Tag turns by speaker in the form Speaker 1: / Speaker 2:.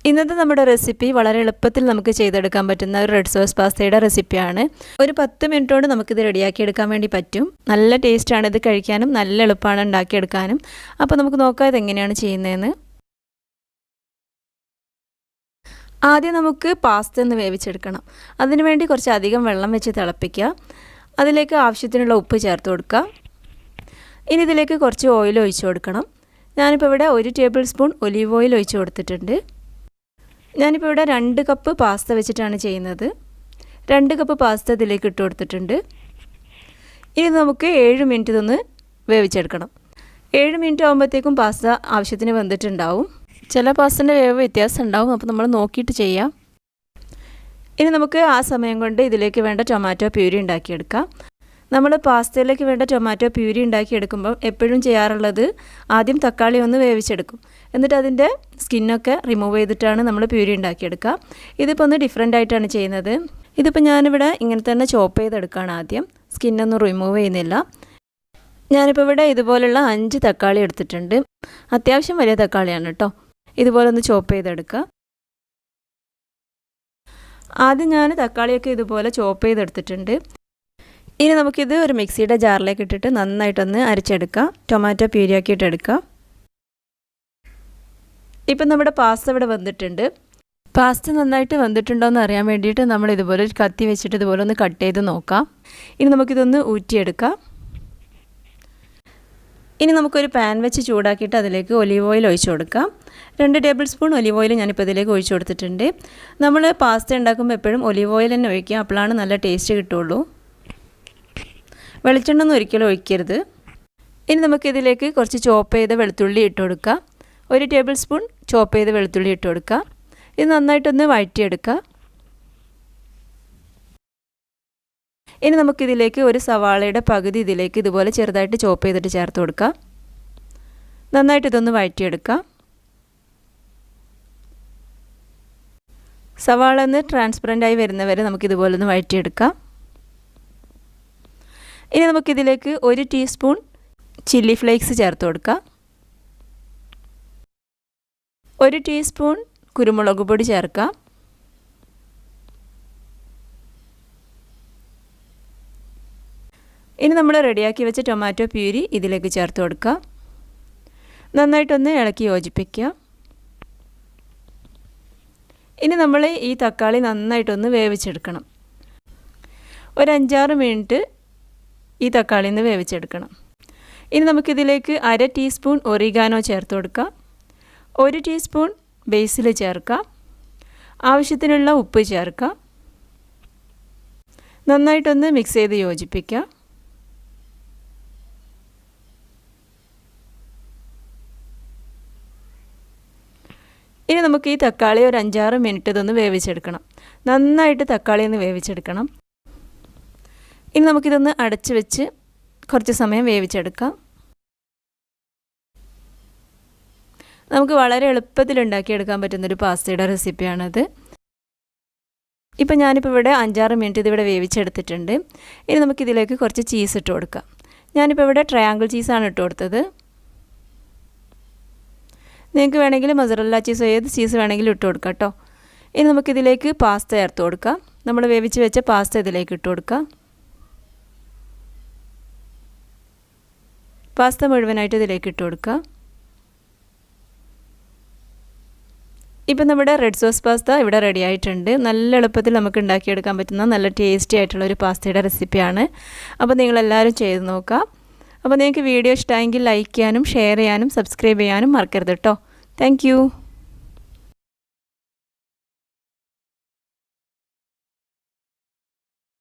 Speaker 1: ഇന്നത്തെ നമ്മുടെ റെസിപ്പി വളരെ എളുപ്പത്തിൽ നമുക്ക് ചെയ്തെടുക്കാൻ പറ്റുന്ന ഒരു റെഡ് സോസ് പാസ്തയുടെ റെസിപ്പിയാണ്. ഒരു 10 മിനിറ്റ് കൊണ്ട് നമുക്കിത് റെഡിയാക്കി എടുക്കാൻ വേണ്ടി പറ്റും. നല്ല ടേസ്റ്റാണ് ഇത് കഴിക്കാനും, നല്ല എളുപ്പമാണ് ഉണ്ടാക്കിയെടുക്കാനും. അപ്പോൾ നമുക്ക് നോക്കാം ഇതെങ്ങനെയാണ് ചെയ്യുന്നതെന്ന്. ആദ്യം നമുക്ക് പാസ്ത ഒന്ന് വേവിച്ചെടുക്കണം. അതിനുവേണ്ടി കുറച്ച് അധികം വെള്ളം വെച്ച് തിളപ്പിക്കുക. അതിലേക്ക് ആവശ്യത്തിനുള്ള ഉപ്പ് ചേർത്ത് കൊടുക്കുക. ഇനി ഇതിലേക്ക് കുറച്ച് ഓയിൽ ഒഴിച്ച് കൊടുക്കണം. ഞാനിപ്പോൾ ഇവിടെ 1 ടേബിൾ സ്പൂൺ ഒലീവ് ഓയിൽ ഒഴിച്ച് കൊടുത്തിട്ടുണ്ട്. ഞാനിപ്പോൾ ഇവിടെ 2 കപ്പ് പാസ്ത വെച്ചിട്ടാണ് ചെയ്യുന്നത്. 2 കപ്പ് പാസ്ത ഇതിലേക്ക് ഇട്ട് കൊടുത്തിട്ടുണ്ട്. ഇനി നമുക്ക് 7 മിനിറ്റ് ഇതൊന്ന് വേവിച്ചെടുക്കണം. 7 മിനിറ്റ് ആകുമ്പോഴത്തേക്കും പാസ്ത ആവശ്യത്തിന് വെന്തിട്ടുണ്ടാവും. ചില പാസ്തൻ്റെ വേവ് വ്യത്യാസം ഉണ്ടാവും, അപ്പോൾ നമ്മൾ നോക്കിയിട്ട് ചെയ്യാം. ഇനി നമുക്ക് ആ സമയം കൊണ്ട് ഇതിലേക്ക് വേണ്ട ടൊമാറ്റോ പ്യൂരി ഉണ്ടാക്കിയെടുക്കാം. നമ്മൾ പാസ്തയിലേക്ക് വേണ്ട ടൊമാറ്റോ പ്യൂരി ഉണ്ടാക്കിയെടുക്കുമ്പോൾ എപ്പോഴും ചെയ്യാറുള്ളത് ആദ്യം തക്കാളി ഒന്ന് വേവിച്ചെടുക്കും. എന്നിട്ട് അതിൻ്റെ സ്കിന്നൊക്കെ റിമൂവ് ചെയ്തിട്ടാണ് നമ്മൾ പ്യൂരി ഉണ്ടാക്കിയെടുക്കുക. ഇതിപ്പോൾ ഒന്ന് ഡിഫറെൻ്റ് ആയിട്ടാണ് ചെയ്യുന്നത്. ഇതിപ്പോൾ ഞാനിവിടെ ഇങ്ങനെ തന്നെ ചോപ്പ് ചെയ്തെടുക്കുകയാണ് ആദ്യം. സ്കിന്നൊന്നും റിമൂവ് ചെയ്യുന്നില്ല. ഞാനിപ്പോൾ ഇവിടെ ഇതുപോലുള്ള 5 തക്കാളി എടുത്തിട്ടുണ്ട്. അത്യാവശ്യം വലിയ തക്കാളിയാണ് കേട്ടോ. ഇതുപോലെ ഒന്ന് ചോപ്പ് ചെയ്തെടുക്കുക. ആദ്യം ഞാൻ തക്കാളിയൊക്കെ ഇതുപോലെ ചോപ്പ് ചെയ്തെടുത്തിട്ടുണ്ട്. ഇനി നമുക്കിത് ഒരു മിക്സിയുടെ ജാറിലേക്ക് ഇട്ടിട്ട് നന്നായിട്ടൊന്ന് അരച്ചെടുക്കാം. ടൊമാറ്റോ പ്യൂരിയാക്കിയിട്ട് എടുക്കാം. ഇപ്പം നമ്മുടെ പാസ്ത ഇവിടെ വന്നിട്ടുണ്ട്. പാസ്ത നന്നായിട്ട് വന്നിട്ടുണ്ടോ എന്ന് അറിയാൻ വേണ്ടിയിട്ട് നമ്മൾ ഇതുപോലെ ഒരു കത്തി വെച്ചിട്ട് ഇതുപോലെ ഒന്ന് കട്ട് ചെയ്ത് നോക്കാം. ഇനി നമുക്കിതൊന്ന് ഊറ്റിയെടുക്കാം. ഇനി നമുക്കൊരു പാൻ വെച്ച് ചൂടാക്കിയിട്ട് അതിലേക്ക് ഒലീവ് ഓയിൽ ഒഴിച്ച് കൊടുക്കാം. 2 ടേബിൾ സ്പൂൺ ഒലീവ് ഓയിൽ ഞാനിപ്പോൾ ഇതിലേക്ക് ഒഴിച്ച് കൊടുത്തിട്ടുണ്ട്. നമ്മൾ പാസ്ത ഉണ്ടാക്കുമ്പോൾ എപ്പോഴും ഒലീവ് ഓയിൽ തന്നെ ഒഴിക്കുക. അപ്പോഴാണ് നല്ല ടേസ്റ്റ് കിട്ടുള്ളൂ. വെളിച്ചെണ്ണ ഒന്നും ഒരിക്കലും ഒഴിക്കരുത്. ഇനി നമുക്കിതിലേക്ക് കുറച്ച് ചോപ്പ് ചെയ്ത വെളുത്തുള്ളി ഇട്ട് കൊടുക്കുക. 1 ടേബിൾ സ്പൂൺ ചോപ്പ് ചെയ്ത വെളുത്തുള്ളി ഇട്ട് കൊടുക്കുക. ഇത് നന്നായിട്ടൊന്ന് വഴറ്റിയെടുക്കുക. ഇനി നമുക്കിതിലേക്ക് ഒരു സവാളയുടെ പകുതി ഇതിലേക്ക് ഇതുപോലെ ചെറുതായിട്ട് ചോപ്പ് ചെയ്തിട്ട് ചേർത്ത് കൊടുക്കുക. നന്നായിട്ട് ഇതൊന്ന് വഴറ്റിയെടുക്കുക. സവാള ഒന്ന് ട്രാൻസ്പെറൻ്റായി വരുന്നവരെ നമുക്കിതുപോലെ ഒന്ന് വഴറ്റിയെടുക്കാം. ഇനി നമുക്കിതിലേക്ക് 1 ടീസ്പൂൺ ചില്ലി ഫ്ലേക്സ് ചേർത്ത് കൊടുക്കുക. 1 ടീസ്പൂൺ കുരുമുളക് പൊടി ചേർക്കാം. ഇനി നമ്മൾ റെഡിയാക്കി വെച്ച ടൊമാറ്റോ പ്യൂരി ഇതിലേക്ക് ചേർത്ത് കൊടുക്കുക. നന്നായിട്ടൊന്ന് ഇളക്കി യോജിപ്പിക്കുക. ഇനി നമ്മൾ ഈ തക്കാളി നന്നായിട്ടൊന്ന് വേവിച്ചെടുക്കണം. ഒരു 5-6 മിനിറ്റ് ഈ തക്കാളിയിൽ നിന്ന് വേവിച്ചെടുക്കണം. ഇനി നമുക്കിതിലേക്ക് 1/2 ടീസ്പൂൺ ഒറിഗാനോ ചേർത്ത് കൊടുക്കുക. 1 ടീസ്പൂൺ ബാസിൽ ചേർക്കുക. ആവശ്യത്തിനുള്ള ഉപ്പ് ചേർക്കുക. നന്നായിട്ടൊന്ന് മിക്സ് ചെയ്ത് യോജിപ്പിക്കുക. ഇനി നമുക്ക് ഈ തക്കാളി ഒരു 5-6 മിനിറ്റ് ഇതൊന്ന് വേവിച്ചെടുക്കണം. നന്നായിട്ട് തക്കാളി ഒന്ന് വേവിച്ചെടുക്കണം. ഇനി നമുക്കിതൊന്ന് അടച്ച് വെച്ച് കുറച്ച് സമയം വേവിച്ചെടുക്കാം. നമുക്ക് വളരെ എളുപ്പത്തിൽ ഉണ്ടാക്കിയെടുക്കാൻ പറ്റുന്നൊരു പാസ്തയുടെ റെസിപ്പിയാണത്. ഇപ്പം ഞാനിപ്പോൾ ഇവിടെ 5-6 മിനിറ്റ് ഇതിവിടെ വേവിച്ചെടുത്തിട്ടുണ്ട്. ഇനി നമുക്കിതിലേക്ക് കുറച്ച് ചീസ് ഇട്ട് കൊടുക്കാം. ഞാനിപ്പോൾ ഇവിടെ ട്രയാങ്കിൾ ചീസാണ് ഇട്ട് കൊടുത്തത്. നിങ്ങൾക്ക് വേണമെങ്കിൽ മൊസറല്ല ചീസോ ഏത് ചീസ് വേണമെങ്കിലും ഇട്ട് കൊടുക്കാം കേട്ടോ. ഇനി നമുക്കിതിലേക്ക് പാസ്ത ചേർത്ത് കൊടുക്കാം. നമ്മൾ വേവിച്ച് വെച്ച പാസ്ത ഇതിലേക്ക് ഇട്ട് കൊടുക്കാം. പാസ്ത മുഴുവനായിട്ട് ഇതിലേക്ക് ഇട്ട് കൊടുക്കുക. ഇപ്പം നമ്മുടെ റെഡ് സോസ് പാസ്ത ഇവിടെ റെഡി ആയിട്ടുണ്ട്. നല്ല എളുപ്പത്തിൽ നമുക്ക് ഉണ്ടാക്കിയെടുക്കാൻ പറ്റുന്ന നല്ല ടേസ്റ്റി ആയിട്ടുള്ളൊരു പാസ്തയുടെ റെസിപ്പിയാണ്. അപ്പോൾ നിങ്ങളെല്ലാവരും ചെയ്ത് നോക്കുക. അപ്പോൾ നിങ്ങൾക്ക് വീഡിയോ ഇഷ്ടമായെങ്കിൽ ലൈക്ക് ചെയ്യാനും ഷെയർ ചെയ്യാനും സബ്സ്ക്രൈബ് ചെയ്യാനും മറക്കരുത് കേട്ടോ. താങ്ക്